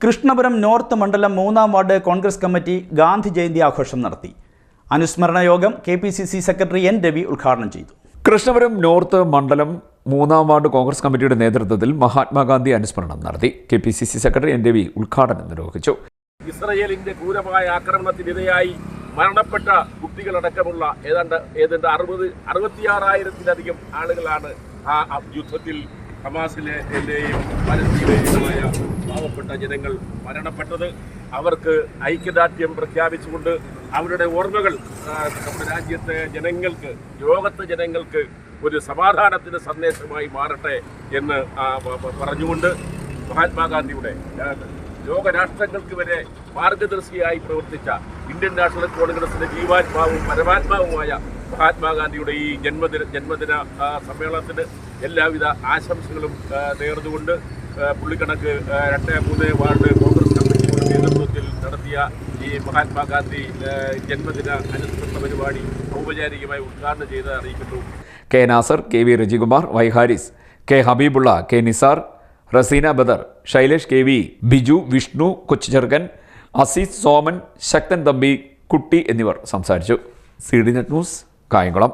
Krishnapuram north മണ്ഡലം 3-ാം ward Congress committee Gandhi Jayanti ആഘോഷം നടത്തി. അനുസ്മരണ യോഗം KPCC സെക്രട്ടറി N. രവി ഉദ്ഘാടനം ചെയ്തു. കൃഷ്ണപുരം നോർത്ത് മണ്ഡലം 3-ാം വാർഡ് കോൺഗ്രസ് കമ്മിറ്റിയുടെ നേതൃത്വത്തിൽ മഹാത്മാഗാന്ധി അനുസ്മരണം നടത്തി. KPCC secretary N. രവി ഉദ്ഘാടനം നിർവഹിച്ചു. ഇസ്രയേലിന്റെ ക്രൂരമായ ആക്രമണത്തിനിരയായി മരണപ്പെട്ട കുട്ടികളടക്കമുള്ള ഏതാണ്ട് 66,000-ത്തിലധികം ആളുകളാണ് ആ യുദ്ധത്തിൽ ഹമാസിലെയും പലസ്തീനിലെയുമായ പാവപ്പെട്ട ജനങ്ങൾ മരണപ്പെട്ടത്. അവർക്ക് ഐക്യദാർഢ്യം പ്രഖ്യാപിച്ചുകൊണ്ട് അവരുടെ ഓർമ്മകൾ നമ്മുടെ രാജ്യത്തെ ജനങ്ങൾക്ക്, ലോകത്തെ ജനങ്ങൾക്ക് ഒരു സമാധാനത്തിന്റെ സന്ദേശമായി മാറട്ടെ എന്ന് പറഞ്ഞുകൊണ്ട് മഹാത്മാഗാന്ധിയുടെ ലോകരാഷ്ട്രങ്ങൾക്ക് വരെ മാർഗദർശിയായി പ്രവർത്തിച്ച ഇന്ത്യൻ നാഷണൽ കോൺഗ്രസിന്റെ ജീവാത്മാവും പരമാത്മാവുമായ മഹാത്മാഗാന്ധിയുടെ ഈ ജന്മദിന സമ്മേളനത്തിന് എല്ലാവിധ ആശംസകളും നേർന്നുകൊണ്ട് പുള്ളിക്കണക്ക് 2-3 വാർഡ് കോൺഗ്രസ് കമ്മിറ്റിയുടെ നേതൃത്വത്തിൽ നടത്തിയ ഈ മഹാത്മാഗാന്ധി ജന്മദിന അനുസ്മരണ പരിപാടി ഔപചാരികമായി ഉദ്ഘാടനം ചെയ്ത് അറിയിക്കുന്നു. K. Nasar, KV Rajikumar, Y. Haris, K. ഹബീബുള്ള, K. നിസാർ, റസീന ബദർ, ശൈലേഷ് KV, ബിജു, വിഷ്ണു കൊച്ചുചെറുകൻ, അസീസ്, സോമൻ, ശക്തൻ തമ്പി, കുട്ടി എന്നിവർ സംസാരിച്ചു. CDNet news, Kayamkulam.